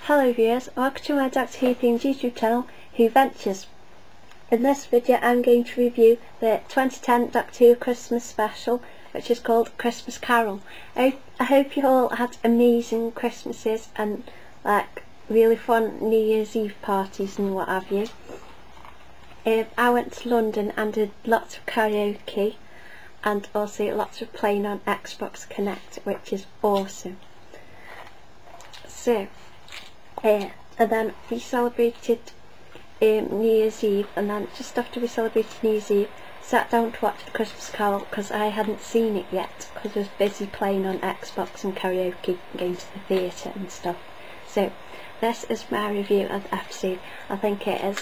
Hello viewers, welcome to my Doctor Who themed YouTube channel, Who Ventures. In this video I'm going to review the 2010 Doctor Who Christmas special, which is called Christmas Carol. I hope you all had amazing Christmases and really fun New Year's Eve parties and what have you. I went to London and did lots of karaoke and also lots of playing on Xbox Connect, which is awesome. So and then we celebrated New Year's Eve, and then just after we celebrated New Year's Eve, sat down to watch the Christmas Carol because I hadn't seen it yet because I was busy playing on Xbox and karaoke and going to the theatre and stuff. So this is my review of the episode. I think it is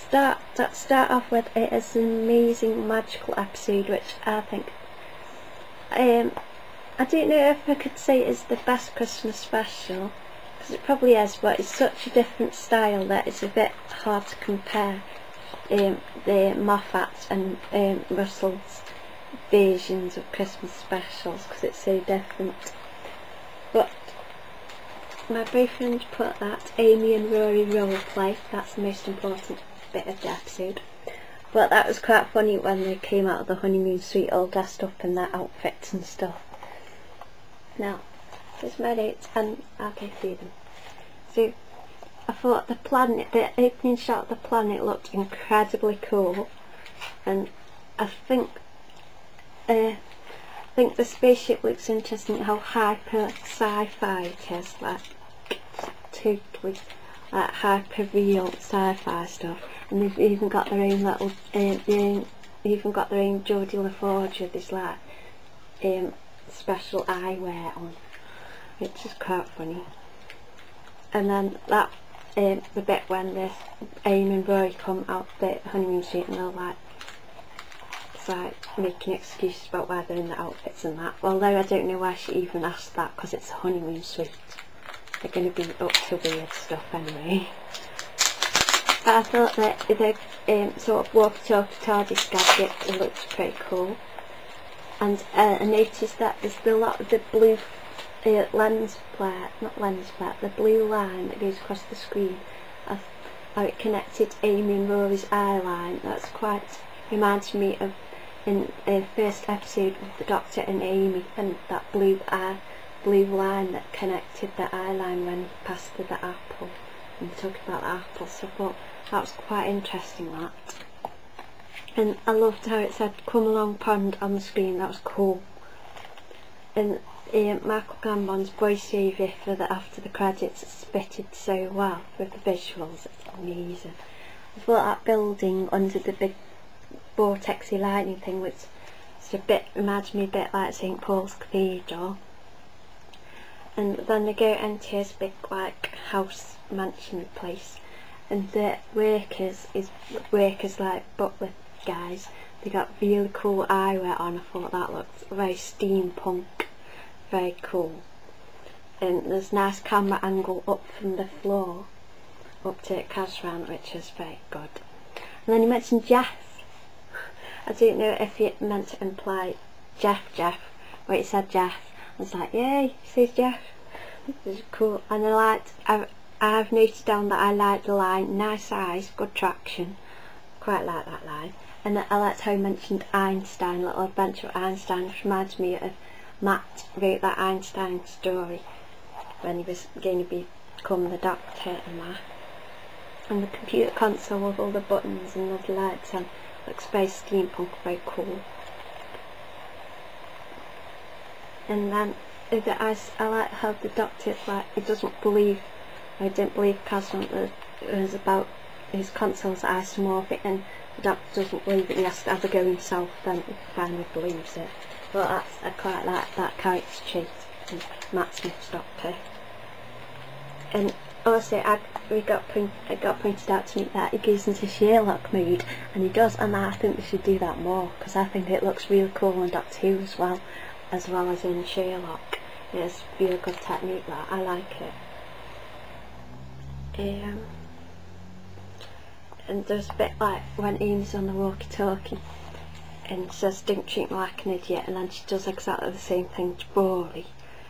start off with, it is an amazing magical episode, which I think I don't know if I could say is the best Christmas special, because it probably is, but it's such a different style that it's a bit hard to compare the Moffat and Russell's versions of Christmas specials because it's so different. But my boyfriend put that Amy and Rory role play, that's the most important bit of the episode. But that was quite funny when they came out of the honeymoon suite all dressed up in their outfits and stuff. Now, here's my notes and I'll go through them. So, I thought the opening shot of the planet looked incredibly cool, and I think the spaceship looks interesting, how hyper sci-fi it is, totally hyper real sci-fi stuff. And they've even got their own little, they've even got their own Geordie LaForge with this special eyewear on, which is quite funny. And then that the bit when this Amy and Rory come out the honeymoon suite and they're making excuses about why they're in the outfits and that. Although I don't know why she even asked that, because it's a honeymoon suite. They're going to be up to weird stuff anyway. But I thought that the sort of walkie-talkie TARDIS gadget looked pretty cool. And I noticed that there's a lot of the blue the blue line that goes across the screen, how it connected Amy and Rory's eye line. That's quite, reminds me of in the first episode of the Doctor and Amy, and that blue line that connected the eye line when he passed through the apple, and we talked about the apple. So I thought that was quite interesting, that. And I loved how it said "Come Along Pond" on the screen. That was cool. And Michael Gambon's voiceover for after the credits spitted so well with the visuals. It's amazing. I thought that building under the big vortexy lightning thing, which reminds me a bit like St Paul's Cathedral. And then they go into his big house mansion place, and the workers like butler guys, they got really cool eyewear on. I thought that looked very steampunk, very cool. And there's a nice camera angle up from the floor up to Kazran, which is very good. And then he mentioned Jeff. I don't know if he meant to imply Jeff, but he said Jeff. I was like, yay, he says Jeff. This is cool. And I've noted down that I like the line, nice eyes, good traction. Quite like that line. And I liked how he mentioned Einstein, Little Adventure of Einstein, which reminds me of Matt wrote that Einstein story when he was going to become the Doctor and that. And the computer console with all the buttons and all the lights on looks very steampunk, very cool. And then I like how the Doctor he didn't believe Kazran was about his console's isomorphic, and the Doctor doesn't believe it. He has to have a go himself, then he finally believes it. But I quite like that character trait in Matt Smith's Doctor. And also it got pointed out to me that he goes into Sherlock mode, and he does, and I think we should do that more, because I think it looks really cool in Doctor Who as well as in Sherlock. It's really good technique, that I like it. And there's a bit like when Amy's on the walkie-talkie and says don't treat me like an idiot, and then she does exactly the same thing to Rory,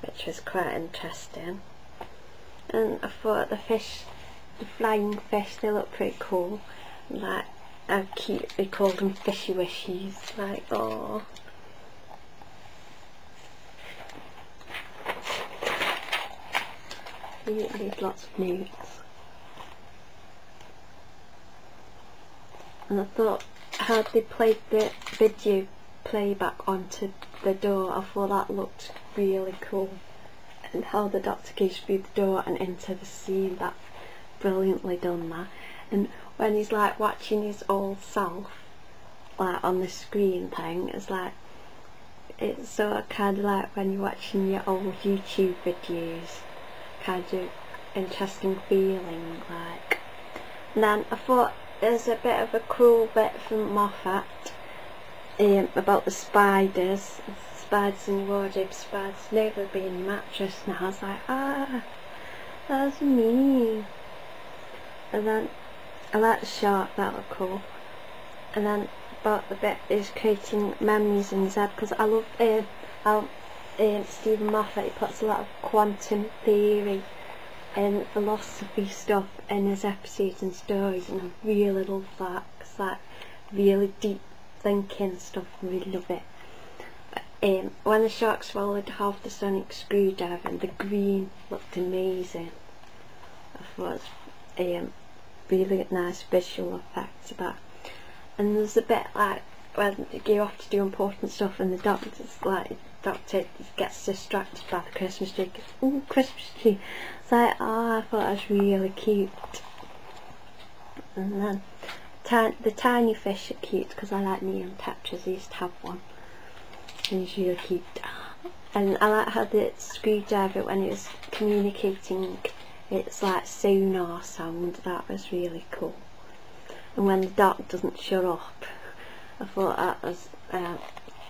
which was quite interesting. and I thought the flying fish, they look pretty cool. Like how cute, they called them fishy wishies. Like, oh. There's lots of notes. And I thought how they played the video playback onto the door, I thought that looked really cool. And how the Doctor goes through the door and into the scene, that's brilliantly done that. And when he's like watching his old self like on the screen thing, it's like, it's sort of kind of like when you're watching your old YouTube videos, kind of interesting feeling like. And then I thought there's a bit of a cool bit from Moffat about the spiders in the wardrobe, spiders never being mattress. Now I was like, ah, that's me. And then I like the shark, that looked cool. And then about the bit is creating memories in his head, because I love how Steven Moffat, he puts a lot of quantum theory and philosophy stuff in his episodes and stories, and I really love that. It's like really deep thinking stuff, I really love it. When the shark swallowed half the sonic screwdriver and the green looked amazing. I thought it was really nice visual effects of that. And there's a bit like when you go off to do important stuff and the doctor gets distracted by the Christmas tree. Ooh, Christmas tree. It's like, oh, I thought it was really cute. And then the tiny fish are cute because I like neon tetras. I used to have one. And he's really cute. And I like how the screwdriver, when it was communicating, it's like sonar sound. That was really cool. And when the dog doesn't shut up, I thought that was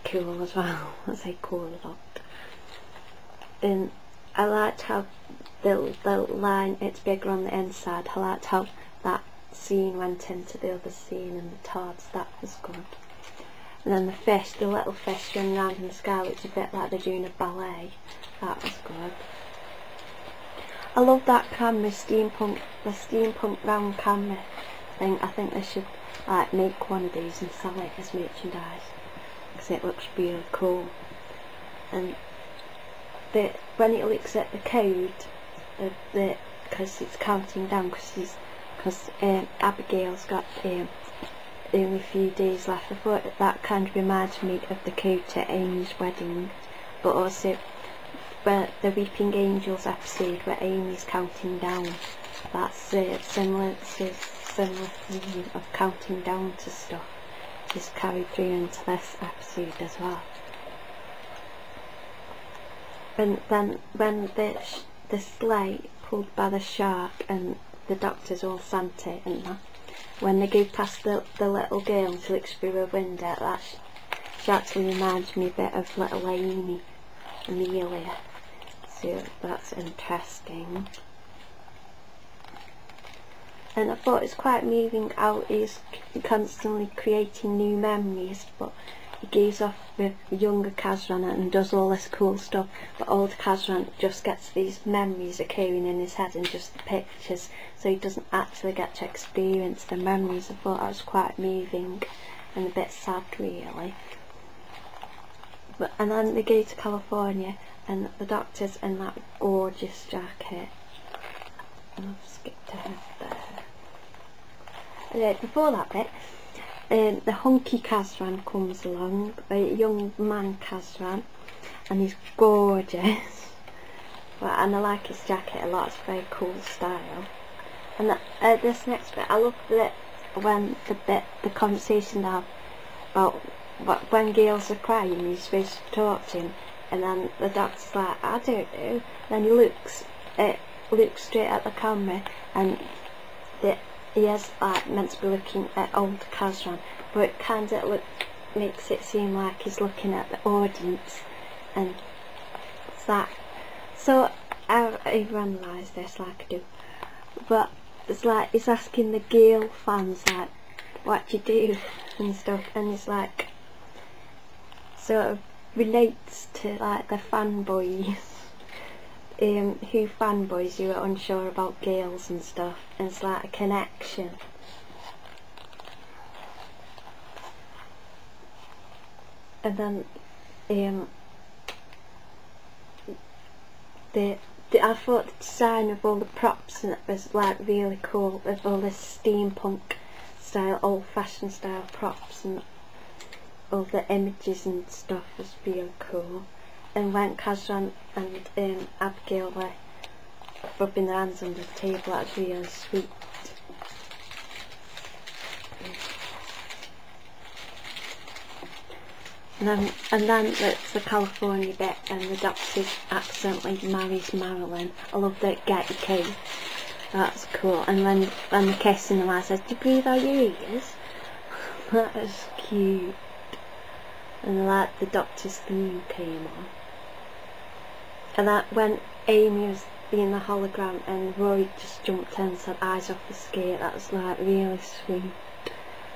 cool as well. I say cool a lot. And I liked how the line, it's bigger on the inside. I liked how that scene went into the other scene and the tards. That was good. And then the fish, the little fish running around in the sky, looks a bit like they're doing a ballet. That was good. I love that camera, the steampunk round camera thing. I think they should like make one of these and sell it as merchandise, because it looks really cool. And when it looks at the code, because it's counting down, because Abigail's got only a few days left. I thought that kind of reminds me of the code to Amy's wedding, but also the Weeping Angels episode where Amy's counting down. That's similar theme of counting down to stuff is carried through into this episode as well. And then when the sleigh pulled by the shark and the Doctor's all Santa and that, when they go past the little girl and she looks through her window, that she actually reminds me a bit of little Amy, Amelia. So that's interesting. And I thought it's quite moving how he's constantly creating new memories, but he goes off with younger Kazran and does all this cool stuff, but old Kazran just gets these memories occurring in his head and just the pictures, so he doesn't actually get to experience the memories. I thought that was quite moving and a bit sad really. And then they go to California and the Doctor's in that gorgeous jacket. And I've skipped ahead there. Before that bit, the hunky Kazran comes along, the young man Kazran, and he's gorgeous. And I like his jacket a lot, it's a very cool style. And this next bit, I love when the conversation they have about when girls are crying and he's supposed to talk to him, and then the Doctor's like, I don't know. Then he looks straight at the camera, and he is like meant to be looking at old Kazran, but it kind of makes it seem like he's looking at the audience, and it's that. So I analyse this like I do, but it's like he's asking the girl fans like, what do you do and stuff, and he's like sort of relates to like the fanboys Who fanboys who are unsure about girls and stuff, and it's like a connection. And then I thought the design of all the props and it was like really cool, with all this steampunk style, old fashioned style props, and all the images and stuff was really cool. And when Kazran and Abigail were rubbing their hands under the table, that was really sweet. And then it's the California bit, and the doctor accidentally marries Marilyn. I love that get your key. That's cool. And when they're kissing, the man says, "Do you breathe out your ears?" That was cute. And like the doctor's theme came on. And that when Amy was being the hologram and Rory just jumped in and said eyes off the skate, that was like really sweet.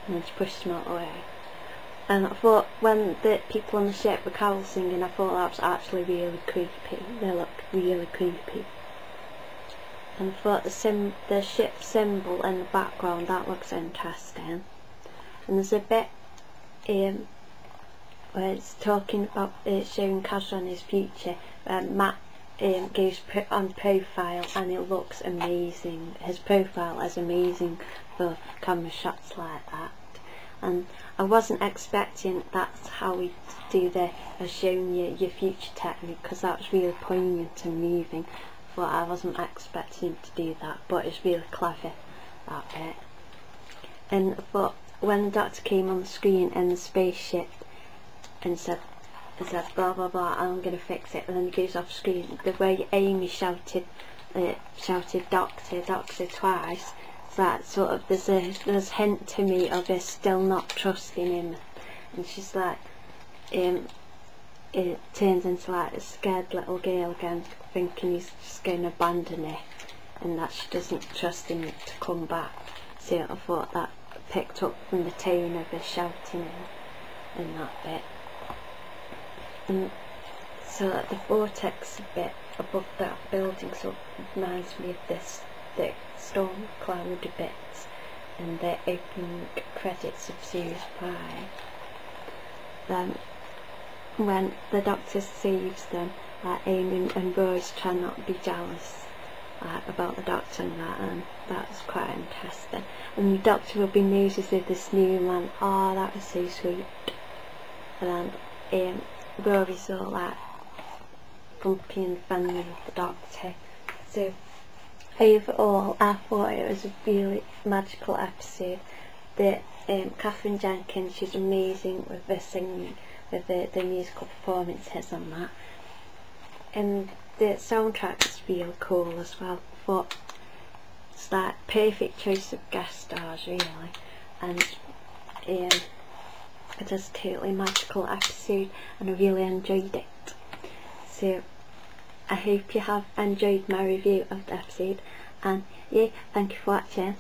And then she pushed him out of the way. And I thought when the people on the ship were carol singing, I thought that was actually really creepy. They looked really creepy. And I thought the ship symbol in the background, that looks interesting. And there's a bit where it's talking about showing Kazran his future. Matt goes on profile and it looks amazing. His profile is amazing for camera shots like that. And I wasn't expecting that's how we do the showing you your future technique, because that was really poignant and moving. But I wasn't expecting to do that, but it's really clever, that bit. And I thought when the doctor came on the screen in the spaceship and said blah blah blah, I'm gonna fix it, and then he goes off screen, the way Amy shouted doctor twice, that sort of there's a hint to me of her still not trusting him, and she's like it turns into like a scared little girl again, thinking he's just going to abandon her and that she doesn't trust him to come back. So I thought that picked up from the tone of her shouting in that bit. And so like the vortex bit above that building sort of reminds me of this thick storm cloud bits and the opening credits of Series 5. Then when the doctor saves them, like Amy and Roy's trying not to be jealous about the doctor and that was quite interesting. And the doctor will be noses with this new man. Oh, that was so sweet. And then Rory's all like bumpy and friendly with the doctor. So overall, I thought it was a really magical episode. Katherine Jenkins, she's amazing with the singing, with the musical performances and that. And the soundtrack is really cool as well. But it's like perfect choice of guest stars really, and it is a totally magical episode and I really enjoyed it. So I hope you have enjoyed my review of the episode, and yeah, thank you for watching.